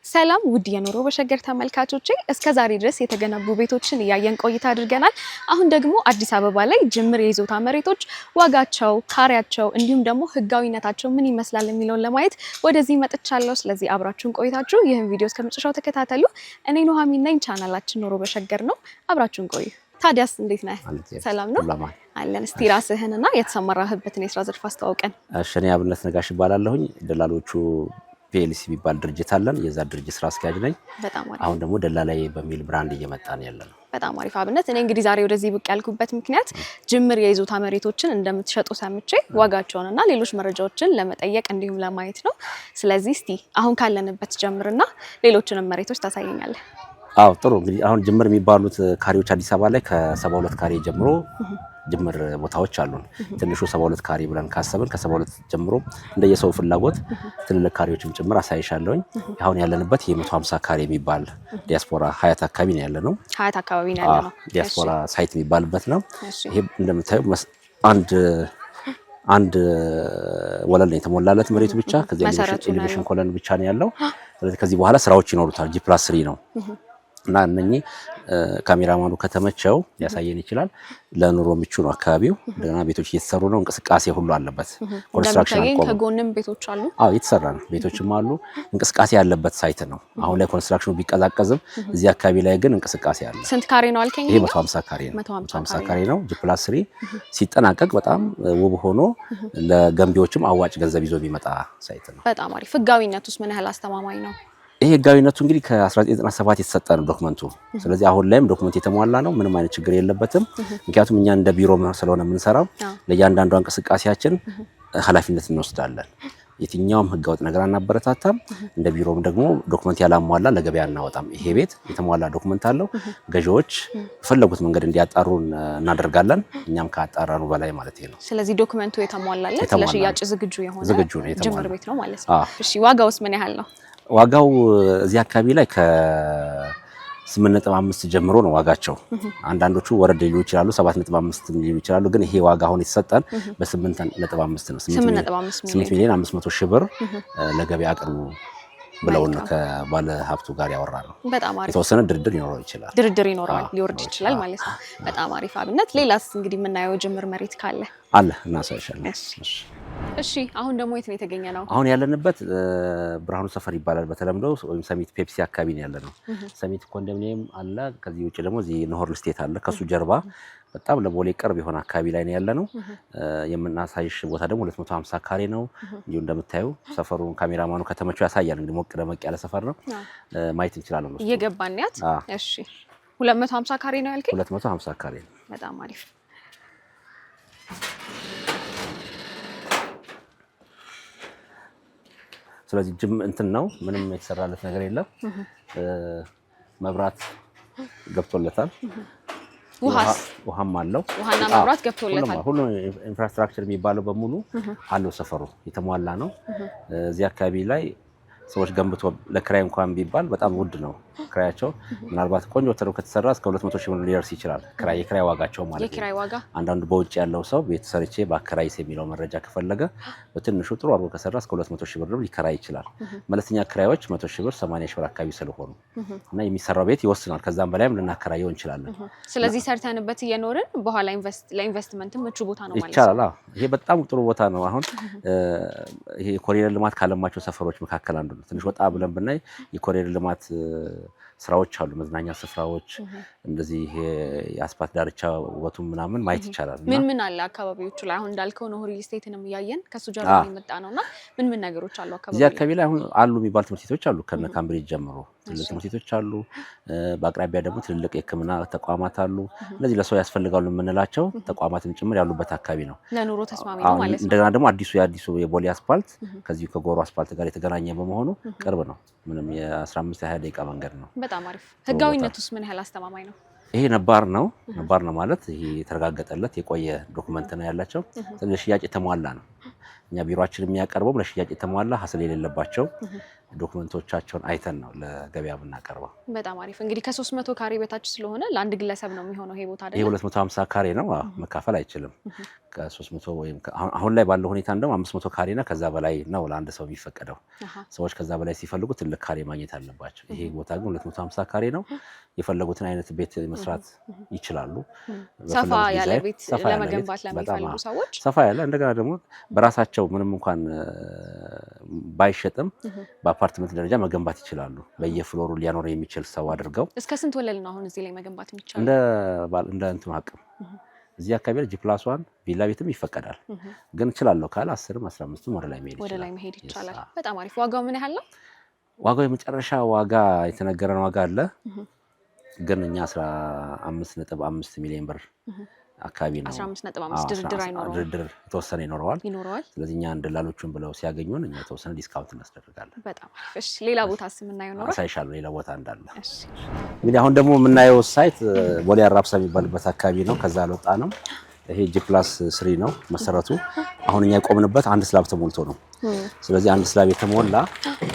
ሰላም ውድ የኑሮ በሸገር ተመልካቾቼ እስከ ዛሬ ድረስ የተገነቡ ቤቶችን ያያየን ቆይታ አድርገናል። አሁን ደግሞ አዲስ አበባ ላይ ጅምር የይዞታ መሬቶች ዋጋቸው፣ ካሬያቸው እንዲሁም ደግሞ ህጋዊነታቸው ምን ይመስላል የሚለውን ለማየት ወደዚህ መጥቻለሁ። ስለዚህ አብራችሁን ቆይታችሁ ይህን ቪዲዮ እስከመጨረሻው ተከታተሉ። እኔ ኑሃሚን ነኝ። ቻናላችን ኑሮ በሸገር ነው። አብራችሁን ቆዩ። ታዲያስ እንዴት ነህ? ሰላም ነው አለን። እስቲ ራስህንና የተሰማራህበትን የስራ ዘርፍ አስተዋውቀን። እሺ፣ እኔ አብነት ነጋሽ እባላለሁኝ። ደላሎቹ ፒኤልሲ የሚባል ድርጅት አለን። የዛ ድርጅት ስራ አስኪያጅ ነኝ። አሁን ደግሞ ደላላይ በሚል ብራንድ እየመጣን ያለነው። በጣም አሪፍ አብነት። እኔ እንግዲህ ዛሬ ወደዚህ ብቅ ያልኩበት ምክንያት ጅምር የይዞታ መሬቶችን እንደምትሸጡ ሰምቼ ዋጋቸውንና ሌሎች መረጃዎችን ለመጠየቅ እንዲሁም ለማየት ነው። ስለዚህ እስቲ አሁን ካለንበት ጀምርና ሌሎችንም መሬቶች ታሳየኛለህ። አዎ ጥሩ። እንግዲህ አሁን ጅምር የሚባሉት ካሬዎች አዲስ አበባ ላይ ከ72 ካሬ ጀምሮ ጅምር ቦታዎች አሉን። ትንሹ 72 ካሬ ብለን ካሰብን ከ72 ጀምሮ እንደየሰው ፍላጎት ትልልቅ ካሬዎችም ጭምር አሳይሻለሁኝ። አሁን ያለንበት የ150 ካሬ የሚባል ዲያስፖራ ሀያት አካባቢ ነው ያለነው። ሀያት አካባቢ ነው ያለነው። ዲያስፖራ ሳይት የሚባልበት ነው። ይሄ እንደምታዩ አንድ ወለል ነው የተሞላለት መሬቱ ብቻ። ከዚህ ኤሌቬሽን ኮለን ብቻ ነው ያለው። ስለዚህ ከዚህ በኋላ ስራዎች ይኖሩታል። G+3 ነው እና እነኚህ ካሜራማኑ ከተመቸው ያሳየን ይችላል። ለኑሮ ምቹ ነው አካባቢው። እንደገና ቤቶች እየተሰሩ ነው። እንቅስቃሴ ሁሉ አለበት። ኮንስትራክሽን አቆመ። ከጎንም ቤቶች አሉ። አዎ እየተሰራ ነው። ቤቶችም አሉ። እንቅስቃሴ ያለበት ሳይት ነው። አሁን ላይ ኮንስትራክሽኑ ቢቀዛቀዝም እዚህ አካባቢ ላይ ግን እንቅስቃሴ አለ። ስንት ካሬ ነው አልከኝ? ይሄ 150 ካሬ ነው። 150 ካሬ ነው። G+3 ሲጠናቀቅ በጣም ውብ ሆኖ ለገንቢዎችም አዋጭ ገንዘብ ይዞ የሚመጣ ሳይት ነው። በጣም አሪፍ። ህጋዊነቱስ ምን ያህል አስተማማኝ ነው? ይሄ ህጋዊነቱ እንግዲህ ከ1997 የተሰጠ ነው ዶክመንቱ። ስለዚህ አሁን ላይም ዶክመንት የተሟላ ነው። ምንም አይነት ችግር የለበትም። ምክንያቱም እኛ እንደ ቢሮ ስለሆነ የምንሰራው ለእያንዳንዱ እንቅስቃሴያችን ኃላፊነት እንወስዳለን። የትኛውም ህገወጥ ነገር አናበረታታም። እንደ ቢሮም ደግሞ ዶክመንት ያላሟላ ለገበያ አናወጣም። ይሄ ቤት የተሟላ ዶክመንት አለው። ገዢዎች በፈለጉት መንገድ እንዲያጣሩ እናደርጋለን። እኛም ካጣራኑ በላይ ማለት ነው። ስለዚህ ዶክመንቱ የተሟላለት ለሽያጭ ዝግጁ የሆነ ጅምር ቤት ነው ማለት ነው። እሺ፣ ዋጋውስ ምን ያህል ነው? ዋጋው እዚህ አካባቢ ላይ ከ8.5 ጀምሮ ነው ዋጋቸው። አንዳንዶቹ ወረድ ሊሉ ይችላሉ፣ 7.5 ሊሉ ይችላሉ። ግን ይሄ ዋጋ አሁን የተሰጠን በ8.5 ነው። 8 ሚሊዮን 500 ሺህ ብር ለገበያ አቅርቡ ብለውን ከባለ ሀብቱ ጋር ያወራ ነው። በጣም አሪፍ። የተወሰነ ድርድር ሊኖረው ይችላል። ድርድር ይኖረዋል፣ ሊወርድ ይችላል ማለት ነው። በጣም አሪፍ አብነት። ሌላስ እንግዲህ የምናየው ጅምር መሬት ካለ አለ እናሳይሻለን። እሺ፣ አሁን ደግሞ የት ነው የተገኘ ነው? አሁን ያለንበት ብርሃኑ ሰፈር ይባላል በተለምዶ፣ ወይም ሰሚት ፔፕሲ አካባቢ ነው ያለነው። ሰሚት ኮንዶሚኒየም አለ። ከዚህ ውጭ ደግሞ እዚህ ኖር ስቴት አለ። ከሱ ጀርባ በጣም ለቦሌ ቅርብ የሆነ አካባቢ ላይ ነው ያለነው። የምናሳይሽ ቦታ ደግሞ 250 ካሬ ነው። እንዲሁ እንደምታዩ ሰፈሩን ካሜራማኑ ከተመቸው ያሳያል። እንግዲህ ሞቅ ደመቅ ያለ ሰፈር ነው። ማየት እንችላለን ነው እየገባን ያት። እሺ፣ 250 ካሬ ነው ያልከኝ? 250 ካሬ ነው። በጣም አሪፍ። ስለዚህ እንትን ነው፣ ምንም የተሰራለት ነገር የለም። መብራት ገብቶለታል። ውሃም አለው። ውሃና መብራት ገብቶለታል። ሁሉ ኢንፍራስትራክቸር የሚባለው በሙሉ አለው። ሰፈሩ የተሟላ ነው። እዚህ አካባቢ ላይ ሰዎች ገንብቶ ለክራይ እንኳን ቢባል በጣም ውድ ነው ክራያቸው። ምናልባት ቆንጆ ተደርጎ ከተሰራ እስከ 200 ሺህ ብር ሊደርስ ይችላል። የክራይ ዋጋቸው ማለት ነው። አንዳንዱ በውጭ ያለው ሰው ቤት ሰርቼ በአከራይስ የሚለው መረጃ ከፈለገ በትንሹ ጥሩ አድርጎ ከሰራ እስከ 200 ሺህ ብር ሊከራይ ይችላል። መለስተኛ ክራዮች 100 ሺህ ብር 80 ሺህ ብር አካባቢ ስለሆኑ እና የሚሰራው ቤት ይወስናል። ከዛም በላይም ልናከራየው እንችላለን። ስለዚህ ሰርተንበት እየኖርን በኋላ ለኢንቨስትመንትም ምቹ ቦታ ነው ማለት ነው። ይቻላል። ይሄ በጣም ጥሩ ቦታ ነው። አሁን ይሄ ኮሪደር ልማት ካለማቸው ሰፈሮች መካከል አንዱ ነው። ትንሽ ወጣ ብለን ብናይ የኮሪደር ልማት ስራዎች አሉ። መዝናኛ ስፍራዎች እንደዚህ የአስፓልት ዳርቻ ውበቱን ምናምን ማየት ይቻላል። ምን አለ አካባቢዎቹ ላይ? አሁን እንዳልከው ነው ሪል ስቴትንም እያየን ከሱ ጀርባ የመጣ ነውና ምን ነገሮች አሉ አካባቢ? እዚህ አካባቢ ላይ አሁን አሉ የሚባሉ ትምህርት ቤቶች አሉ። ከነ ካምብሪጅ ጀምሮ ትልልቅ ትምህርት ቤቶች አሉ። በአቅራቢያ ደግሞ ትልልቅ የሕክምና ተቋማት አሉ። እነዚህ ለሰው ያስፈልጋሉ የምንላቸው ተቋማትም ጭምር ያሉበት አካባቢ ነው። ለኑሮ ተስማሚ ነው ማለት ነው። እንደገና ደግሞ የአዲሱ የቦሌ አስፓልት ከዚሁ ከጎሮ አስፓልት ጋር የተገናኘ በመሆኑ ቅርብ ነው። ምንም የ15-20 ደቂቃ መንገድ ነው። በጣም አሪፍ። ህጋዊነቱስ ምን ያህል አስተማማኝ ነው? ይሄ ነባር ነው። ነባር ነው ማለት ይሄ የተረጋገጠለት የቆየ ዶክመንት ነው ያላቸው። ለሽያጭ የተሟላ ነው። እኛ ቢሮአችን የሚያቀርበው ለሽያጭ የተሟላ ሀስል የሌለባቸው ዶክመንቶቻቸውን አይተን ነው ለገበያ የምናቀርበው። በጣም አሪፍ። እንግዲህ ከ300 ካሬ በታች ስለሆነ ለአንድ ግለሰብ ነው የሚሆነው ይሄ ቦታ አይደል? ይሄ 250 ካሬ ነው። መካፈል አይችልም። ከ300 ወይም አሁን ላይ ባለው ሁኔታ እንደውም 500 ካሬና ከዛ በላይ ነው ለአንድ ሰው የሚፈቀደው። ሰዎች ከዛ በላይ ሲፈልጉ ትልቅ ካሬ ማግኘት አለባቸው። ይሄ ቦታ ግን 250 ካሬ ነው። የፈለጉትን አይነት ቤት መስራት ይችላሉ። ሰፋ ያለ ቤት ለመገንባት ለሚፈልጉ ሰዎች ሰፋ ያለ እንደገና ደግሞ በራሳቸው ምንም እንኳን ባይሸጥም በአፓርትመንት ደረጃ መገንባት ይችላሉ። በየፍሎሩ ሊያኖር የሚችል ሰው አድርገው። እስከ ስንት ወለል ነው አሁን እዚህ ላይ መገንባት የሚቻለው? እንደ እንትኑ አቅም እዚህ አካባቢ ላይ ጂ+1 ቪላ ቤትም ይፈቀዳል። ግን እችላለሁ ካለ 10ም 15ም ወደ ላይ መሄድ ይቻላል። በጣም አሪፍ። ዋጋው ምን ያህል ነው? ዋጋው የመጨረሻ ዋጋ የተነገረን ዋጋ አለ። ግን እኛ 15.5 ሚሊዮን ብር አካባቢ ነው። 15.5 ድርድር የተወሰነ ይኖረዋል። ስለዚህ እኛ ደላሎቹን ብለው ሲያገኙን እኛ የተወሰነ ዲስካውንት እናስደርጋለን። በጣም አሪፍ። እሺ ሌላ ቦታስ የምናየው ነው? አሳይሻለሁ ሌላ ቦታ እንዳለ። እሺ እንግዲህ አሁን ደግሞ የምናየው ሳይት ቦሌ አራብሳ የሚባልበት አካባቢ ነው። ከዛ አልወጣንም። ይሄ ጂ+3 ነው መሰረቱ። አሁን እኛ የቆምንበት አንድ ስላብ ተሞልቶ ነው። ስለዚህ አንድ ስላብ የተሞላ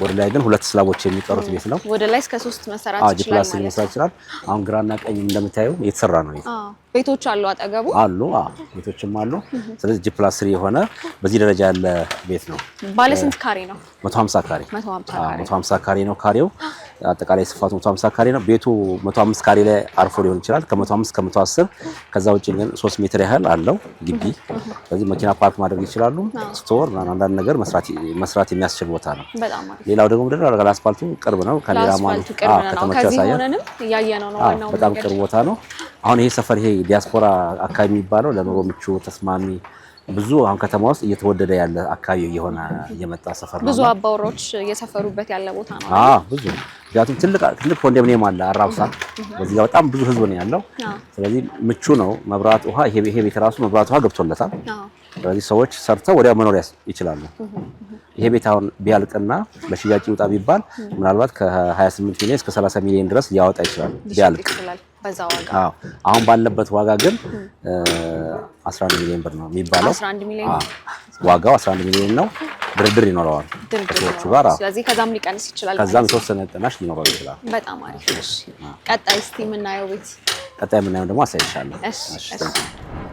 ወደ ላይ ግን ሁለት ስላቦች የሚቀሩት ቤት ነው። ወደ ላይ እስከ 3 መሰራት ይችላል ማለት ነው። አሁን ግራና ቀኝ እንደምታዩ የተሰራ ነው። ቤቶች አሉ አጠገቡ አሉ። ቤቶችም አሉ። ስለዚህ ጂ+3 የሆነ በዚህ ደረጃ ያለ ቤት ነው። ባለ ስንት ካሬ ነው? 150 ካሬ 150 ካሬ ነው ካሬው። አጠቃላይ ስፋቱ 150 ካሬ ነው። ቤቱ 105 ካሬ ላይ አርፎ ሊሆን ይችላል። ከ105 ከ110 ከዛ ውጪ ግን 3 ሜትር ያህል አለው ግቢ። ስለዚህ መኪና ፓርክ ማድረግ ይችላሉ። ስቶር እና አንዳንድ ነገር መስራት የሚያስችል ቦታ ነው። ሌላው ደግሞ ምንድነው አረጋላ አስፋልቱ ቅርብ ነው። ካሜራማን ከተመቸ ያሳያል። በጣም ቅርብ ቦታ ነው። አሁን ይሄ ሰፈር ይሄ ዲያስፖራ አካባቢ የሚባለው ለኑሮ ምቹ ተስማሚ ብዙ አሁን ከተማ ውስጥ እየተወደደ ያለ አካባቢ የሆነ እየመጣ ሰፈር ነው። ብዙ አባወራዎች እየሰፈሩበት ያለ ቦታ ነው። ብዙ ምክንያቱም ትልቅ ኮንዶሚኒየም አለ አራብሳ። በዚህ ጋር በጣም ብዙ ህዝብ ነው ያለው። ስለዚህ ምቹ ነው። መብራት፣ ውሃ ይሄ ቤት ራሱ መብራት፣ ውሃ ገብቶለታል። ስለዚህ ሰዎች ሰርተው ወዲያው መኖር ይችላሉ። ይሄ ቤት አሁን ቢያልቅና ለሽያጭ ይውጣ ቢባል ምናልባት ከ28 ሚሊዮን እስከ 30 ሚሊዮን ድረስ ሊያወጣ ይችላል ቢያልቅ። አሁን ባለበት ዋጋ ግን 11 ሚሊዮን ብር ነው የሚባለው። ዋጋው 11 ሚሊዮን ነው። ድርድር ይኖረዋል ከሰዎቹ ጋር። ስለዚህ ከዛም ሊቀንስ ይችላል። ከዛም የተወሰነ ቅናሽ ሊኖረው ይችላል። በጣም አሪፍ። እሺ ቀጣይ እስቲ የምናየው ቤት ደግሞ አሳይሻለሁ።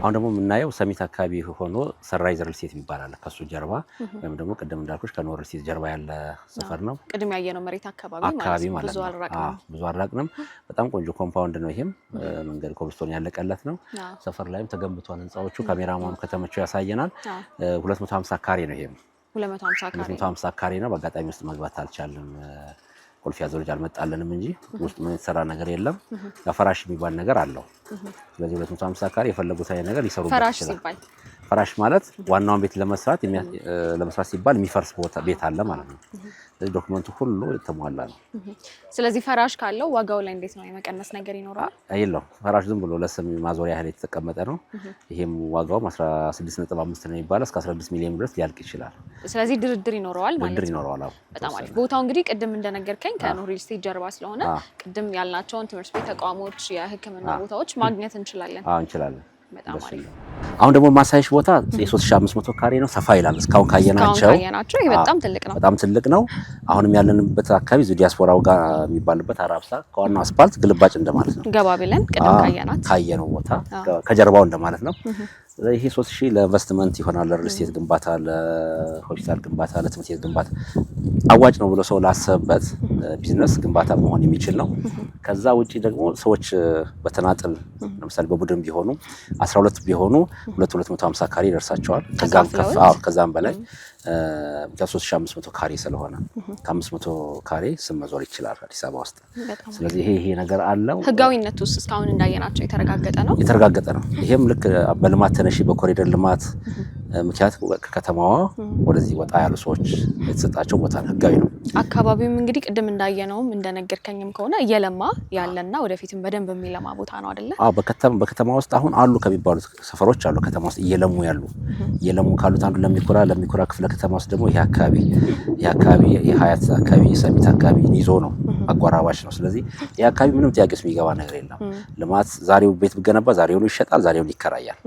አሁን ደግሞ የምናየው ሰሚት አካባቢ ሆኖ ሰንራይዝ ሪል ስቴት ይባላል። ከሱ ጀርባ ወይም ደግሞ ቅድም እንዳልኩሽ ከኖር ሪል ስቴት ጀርባ ያለ ሰፈር ነው። ቅድም ያየነው መሬት አካባቢ ማለት ነው። ብዙ አልራቅንም። በጣም ቆንጆ ኮምፓውንድ ነው። ይሄም መንገድ ኮብልስቶን ያለቀለት ነው። ሰፈር ላይም ተገንብቷል። ህንጻዎቹ ካሜራማኑ ከተመቸው ያሳየናል። 250 ካሬ ነው። ይሄም 250 ካሬ ነው። በአጋጣሚ ውስጥ መግባት አልቻለም። ቁልፍ ያዘው ልጅ አልመጣልንም እንጂ ውስጥ ምን የተሰራ ነገር የለም። ፈራሽ የሚባል ነገር አለው። ስለዚህ 250 ካሬ የፈለጉት አይነት ነገር ሊሰሩበት ይችላል። ፈራሽ ማለት ዋናውን ቤት ለመስራት ሲባል የሚፈርስ ቤት አለ ማለት ነው። ስለዚህ ዶክመንቱ ሁሉ የተሟላ ነው። ስለዚህ ፈራሽ ካለው ዋጋው ላይ እንዴት ነው የመቀነስ ነገር ይኖራል? የለውም። ፈራሽ ዝም ብሎ ለስም ማዞሪያ ያህል የተቀመጠ ነው። ይሄም ዋጋው 16.5 ነው የሚባለው። እስከ 16 ሚሊዮን ድረስ ሊያልቅ ይችላል። ስለዚህ ድርድር ይኖረዋል ማለት ነው። ድርድር ይኖረዋል። በጣም አሪፍ። ቦታው እንግዲህ ቅድም እንደነገርከኝ ከኖር ሪል ስቴት ጀርባ ስለሆነ ቅድም ያልናቸውን ትምህርት ቤት ተቋሞች፣ የሕክምና ቦታዎች ማግኘት እንችላለን። እንችላለን። በጣም አሪፍ። አሁን ደግሞ ማሳይሽ ቦታ የ3500 ካሬ ነው። ሰፋ ይላል። እስካሁን ካየናቸው ይሄ በጣም ትልቅ ነው። በጣም ትልቅ ነው። አሁንም ያለንበት አካባቢ ዲያስፖራው ጋር የሚባልበት አራብሳ ከዋናው አስፋልት ግልባጭ እንደማለት ነው። ገባ ብለን ቅድም ካየነው ቦታ ከጀርባው እንደማለት ነው። ይሄ 3000 ለኢንቨስትመንት ይሆናል። ለሪል ስቴት ግንባታ፣ ለሆስፒታል ግንባታ፣ ለትምህርት ቤት ግንባታ አዋጭ ነው ብሎ ሰው ላሰበበት ቢዝነስ ግንባታ መሆን የሚችል ነው። ከዛ ውጪ ደግሞ ሰዎች በተናጥል ለምሳሌ በቡድን ቢሆኑ 12 ቢሆኑ 250 ካሬ ይደርሳቸዋል። ከዛም በላይ 3500 ካሬ ስለሆነ ከ500 ካሬ ስም መዞር ይችላል አዲስ አበባ ውስጥ። ስለዚህ ይሄ ነገር አለው። ህጋዊነቱስ እስካሁን እንዳየናቸው የተረጋገጠ ነው። ይሄም ልክ በልማት ተነሺ በኮሪደር ልማት ምክንያት ከከተማዋ ወደዚህ ወጣ ያሉ ሰዎች የተሰጣቸው ቦታ ህጋዊ ነው። አካባቢውም እንግዲህ ቅድም እንዳየነውም እንደነገርከኝም ከሆነ እየለማ ያለና ወደፊትም በደንብ የሚለማ ቦታ ነው አይደለ? በከተማ ውስጥ አሁን አሉ ከሚባሉት ሰፈሮች አሉ ከተማ ውስጥ እየለሙ ካሉት አንዱ ለሚኩራ ክፍለ ከተማ ውስጥ ደግሞ ይሄ አካባቢ የሀያት አካባቢ የሰሚት አካባቢ ይዞ ነው አጓራባሽ ነው። ስለዚህ ያ አካባቢ ምንም ጥያቄስ የሚገባ ነገር የለም። ልማት ዛሬው ቤት ቢገነባ ዛሬው ይሸጣል፣ ዛሬው ይከራያል።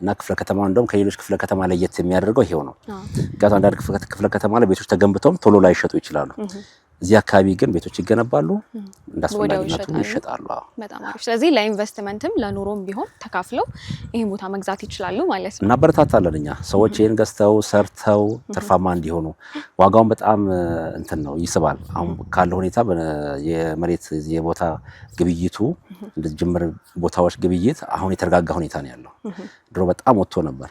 እና ክፍለ ከተማው እንደውም ከሌሎች ክፍለ ከተማ ለየት የሚያደርገው ይሄው ነው። ምክንያቱም አንዳንድ ክፍለ ከተማ ላይ ቤቶች ተገንብተውም ቶሎ ላይ ይሸጡ ይችላሉ። እዚህ አካባቢ ግን ቤቶች ይገነባሉ፣ እንዳስፈላጊነቱ ይሸጣሉ። በጣም አሪፍ። ስለዚህ ለኢንቨስትመንትም ለኑሮም ቢሆን ተካፍለው ይሄን ቦታ መግዛት ይችላሉ ማለት ነው። እናበረታታለን እኛ ሰዎች ይሄን ገዝተው ሰርተው ትርፋማ እንዲሆኑ። ዋጋውን በጣም እንትን ነው ይስባል። አሁን ካለው ሁኔታ የመሬት የቦታ ግብይቱ እንደ ጅምር ቦታዎች ግብይት አሁን የተረጋጋ ሁኔታ ነው ያለው። ድሮ በጣም ወጥቶ ነበር።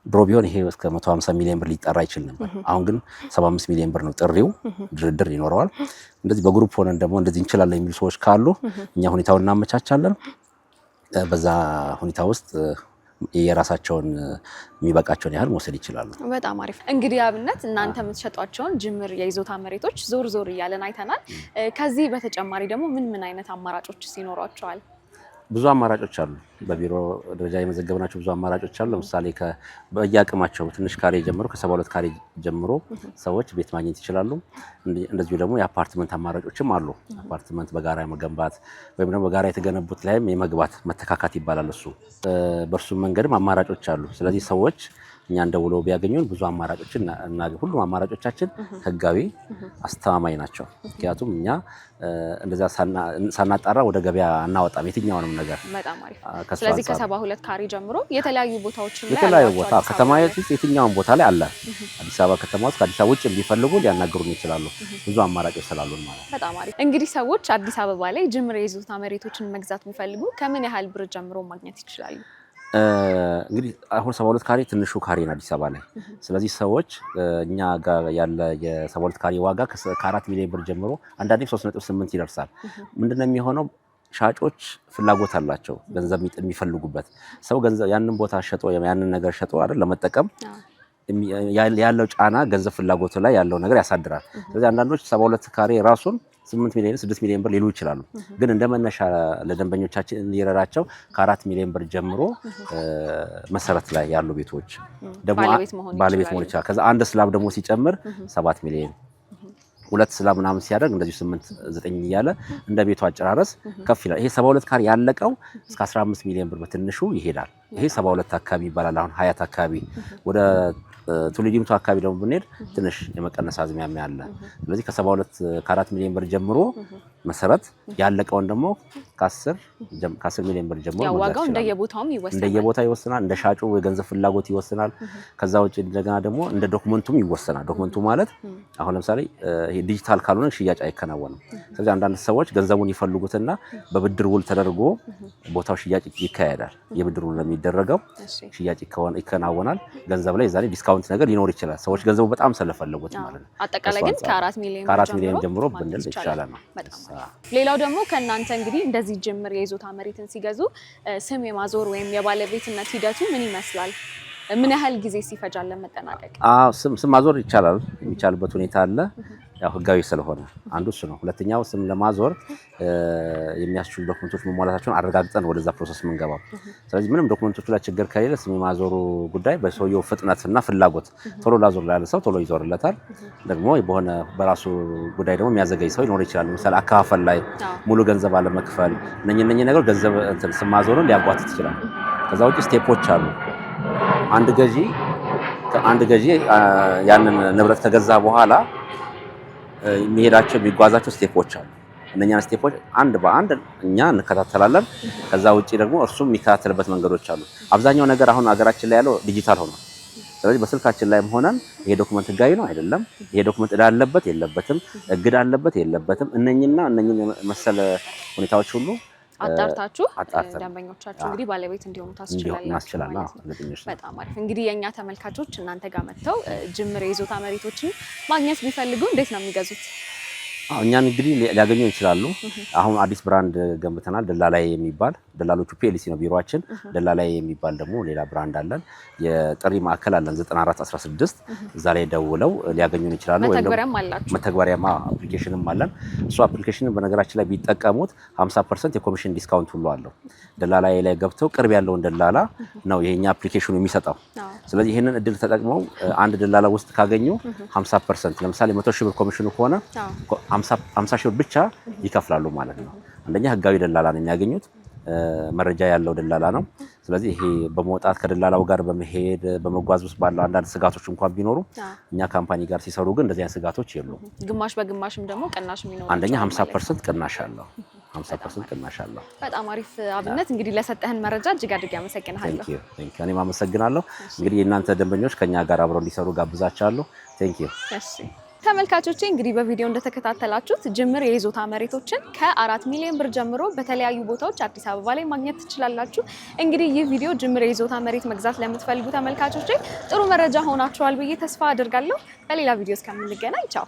ድሮ ቢሆን ይሄ እስከ 150 ሚሊዮን ብር ሊጠራ ይችል ነበር። አሁን ግን 75 ሚሊዮን ብር ነው ጥሪው። ድርድር ይኖረዋል። እንደዚህ በግሩፕ ሆነን ደግሞ እንደዚህ እንችላለን የሚሉ ሰዎች ካሉ እኛ ሁኔታውን እናመቻቻለን። በዛ ሁኔታ ውስጥ የራሳቸውን የሚበቃቸውን ያህል መውሰድ ይችላሉ። በጣም አሪፍ። እንግዲህ አብነት እናንተ የምትሸጧቸውን ጅምር የይዞታ መሬቶች ዞር ዞር እያለን አይተናል። ከዚህ በተጨማሪ ደግሞ ምን አይነት አማራጮች ይኖሯቸዋል? ብዙ አማራጮች አሉ። በቢሮ ደረጃ የመዘገብናቸው ብዙ አማራጮች አሉ። ለምሳሌ በየአቅማቸው ትንሽ ካሬ ጀምሮ ከ72 ካሬ ጀምሮ ሰዎች ቤት ማግኘት ይችላሉ። እንደዚሁ ደግሞ የአፓርትመንት አማራጮችም አሉ። አፓርትመንት በጋራ መገንባት ወይም ደግሞ በጋራ የተገነቡት ላይም የመግባት መተካካት ይባላል እሱ። በእርሱ መንገድም አማራጮች አሉ። ስለዚህ ሰዎች እኛ እንደውለው ቢያገኙን ብዙ አማራጮችን እና ሁሉም አማራጮቻችን ህጋዊ አስተማማኝ ናቸው። ምክንያቱም እኛ እንደዛ ሳናጣራ ወደ ገበያ እናወጣም የትኛውንም ነገር። በጣም አሪፍ። ስለዚህ ከ72 ካሬ ጀምሮ የተለያዩ ቦታዎችን ላይ የተለያዩ ቦታ ከተማ ውስጥ የትኛውን ቦታ ላይ አለ። አዲስ አበባ ከተማ ውስጥ ከአዲስ አበባ ውጭ ቢፈልጉ ሊያናግሩን ይችላሉ። ብዙ አማራጮች ስላሉን ማለት ነው። በጣም አሪፍ። እንግዲህ ሰዎች አዲስ አበባ ላይ ጅምር የይዞታ መሬቶችን መግዛት ቢፈልጉ ከምን ያህል ብር ጀምሮ ማግኘት ይችላሉ? እንግዲህ አሁን 72 ካሬ ትንሹ ካሬ ነው አዲስ አበባ ላይ። ስለዚህ ሰዎች እኛ ጋር ያለ የ72 ካሬ ዋጋ ከ4 ሚሊዮን ብር ጀምሮ አንዳንዴ 3.8 ይደርሳል። ምንድነው የሚሆነው? ሻጮች ፍላጎት አላቸው፣ ገንዘብ የሚፈልጉበት ሰው ገንዘብ ያንን ቦታ ሸጦ ያንን ነገር ሸጦ አይደል ለመጠቀም ያለው ጫና ገንዘብ ፍላጎቱ ላይ ያለው ነገር ያሳድራል። ስለዚህ አንዳንዶች 72 ካሬ ራሱን 8 ሚሊዮን 6 ሚሊዮን ብር ሊሉ ይችላሉ። ግን እንደመነሻ ለደንበኞቻችን እንዲረዳቸው ከ4 ሚሊዮን ብር ጀምሮ መሰረት ላይ ያሉ ቤቶች ደግሞ ባለቤት መሆን ይችላል። ከዛ አንድ ስላብ ደግሞ ሲጨምር 7 ሚሊዮን ሁለት ስላብ ምናምን ሲያደርግ እንደዚህ 8 9 እያለ እንደ ቤቱ አጨራረስ ከፍ ይላል። ይሄ 72 ካሬ ያለቀው እስከ 15 ሚሊዮን ብር በትንሹ ይሄዳል። ይሄ 72 አካባቢ ይባላል። አሁን ሀያት አካባቢ ወደ ቱሊዲምቱ አካባቢ ደግሞ ብንሄድ ትንሽ የመቀነስ አዝማሚያ አለ። ስለዚህ ከ4 ሚሊዮን ብር ጀምሮ መሰረት ያለቀውን ደግሞ ከ10 ሚሊዮን ብር ጀምሮ ዋጋው እንደየቦታው ይወሰናል። እንደ ሻጩ የገንዘብ ፍላጎት ይወሰናል። ከዛ ውጭ እንደገና ደግሞ እንደ ዶክመንቱም ይወሰናል። ዶክመንቱ ማለት አሁን ለምሳሌ ይሄ ዲጂታል ካልሆነ ሽያጭ አይከናወንም። ስለዚህ አንዳንድ ሰዎች ገንዘቡን ይፈልጉትና በብድር ውል ተደርጎ ቦታው ሽያጭ ይካሄዳል። የብድር ውል የሚደረገው ሽያጭ ይከናወናል። ገንዘብ ላይ ዛሬ ዲስካውንት ነገር ሊኖር ይችላል። ሰዎች ገንዘቡ በጣም ስለፈለጉት ማለት ነው። አጠቃላይ ግን ከ4 ሚሊዮን ጀምሮ ብንል ይቻላል ነው። ሌላው ደግሞ ከእናንተ እንግዲህ እንደዚህ ጅምር የይዞታ መሬትን ሲገዙ ስም የማዞር ወይም የባለቤትነት ሂደቱ ምን ይመስላል? ምን ያህል ጊዜ ሲፈጃል ለመጠናቀቅ? ስም ማዞር ይቻላል። የሚቻልበት ሁኔታ አለ። ያው ህጋዊ ስለሆነ አንዱ እሱ ነው። ሁለተኛው ስም ለማዞር የሚያስችሉ ዶክመንቶች መሟላታቸውን አረጋግጠን ወደዛ ፕሮሰስ የምንገባው። ስለዚህ ምንም ዶክመንቶቹ ላይ ችግር ከሌለ ስም የማዞሩ ጉዳይ በሰውየው ፍጥነትና ፍላጎት ቶሎ ላዞር ላለ ሰው ቶሎ ይዞርለታል። ደግሞ በሆነ በራሱ ጉዳይ ደግሞ የሚያዘገይ ሰው ሊኖር ይችላል። ለምሳሌ አካፋፈል ላይ ሙሉ ገንዘብ አለመክፈል፣ እነኚህ ነገር ገንዘብ ስም ማዞርን ሊያጓትት ይችላል። ከዛ ውጭ ስቴፖች አሉ። አንድ ገዢ ያንን ንብረት ከገዛ በኋላ የሚጓዛቸው ስቴፖች አሉ። እነኛን ስቴፖች አንድ በአንድ እኛ እንከታተላለን። ከዛ ውጪ ደግሞ እርሱም የሚከታተልበት መንገዶች አሉ። አብዛኛው ነገር አሁን ሀገራችን ላይ ያለው ዲጂታል ሆኗል። ስለዚህ በስልካችን ላይም ሆነን ይሄ ዶክመንት ህጋዊ ነው አይደለም፣ ይሄ ዶክመንት ዕዳ አለበት የለበትም፣ እግድ አለበት የለበትም፣ እነኚህን መሰለ ሁኔታዎች ሁሉ አጣርታችሁ ደንበኞቻችሁ እንግዲህ ባለቤት እንዲሆኑ ታስችላላችሁ። በጣም አሪፍ። እንግዲህ የኛ ተመልካቾች እናንተ ጋር መጥተው ጅምር የይዞታ መሬቶችን ማግኘት ቢፈልጉ እንዴት ነው የሚገዙት? እኛን እንግዲህ ሊያገኙ ይችላሉ። አሁን አዲስ ብራንድ ገንብተናል። ደላላይ የሚባል ደላሎቹ ፒኤልሲ ነው ቢሮአችን። ደላላይ የሚባል ደግሞ ሌላ ብራንድ አለን። የጥሪ ማዕከል አለን 9416 እዛ ላይ ደውለው ሊያገኙን ይችላሉ። መተግበሪያም አፕሊኬሽንም አለን። እሱ አፕሊኬሽንን በነገራችን ላይ ቢጠቀሙት 50% የኮሚሽን ዲስካውንት ሁሉ አለው። ደላላይ ላይ ገብተው ቅርብ ያለውን ደላላ ነው ይሄኛ አፕሊኬሽኑ የሚሰጠው። ስለዚህ ይሄንን እድል ተጠቅመው አንድ ደላላ ውስጥ ካገኙ 50% ለምሳሌ 100 ሺህ ብር ኮሚሽኑ ከሆነ 50 ሺህ ብር ብቻ ይከፍላሉ ማለት ነው። አንደኛ ህጋዊ ደላላ ነው የሚያገኙት፣ መረጃ ያለው ደላላ ነው። ስለዚህ ይሄ በመውጣት ከደላላው ጋር በመሄድ በመጓዝ ውስጥ ባለው አንዳንድ ስጋቶች እንኳን ቢኖሩ እኛ ካምፓኒ ጋር ሲሰሩ ግን እንደዚህ አይነት ስጋቶች የሉም። ግማሽ በግማሽም ደግሞ ቅናሽ የሚኖር አንደኛ 50% ቅናሽ አለው። 50% ቅናሽ አለው። በጣም አሪፍ አብነት። እንግዲህ ለሰጠህን መረጃ እጅግ አድርጌ አመሰግናለሁ። ቴንክ ዩ። እኔም አመሰግናለሁ። እንግዲህ የእናንተ ደንበኞች ከኛ ጋር አብረው እንዲሰሩ ጋብዛቸዋለሁ። ቴንክ ዩ። እሺ ተመልካቾቼ እንግዲህ በቪዲዮ እንደተከታተላችሁት ጅምር የይዞታ መሬቶችን ከ4 ሚሊዮን ብር ጀምሮ በተለያዩ ቦታዎች አዲስ አበባ ላይ ማግኘት ትችላላችሁ። እንግዲህ ይህ ቪዲዮ ጅምር የይዞታ መሬት መግዛት ለምትፈልጉ ተመልካቾቼ ጥሩ መረጃ ሆናችኋል ብዬ ተስፋ አደርጋለሁ። በሌላ ቪዲዮ እስከምንገናኝ ቻው።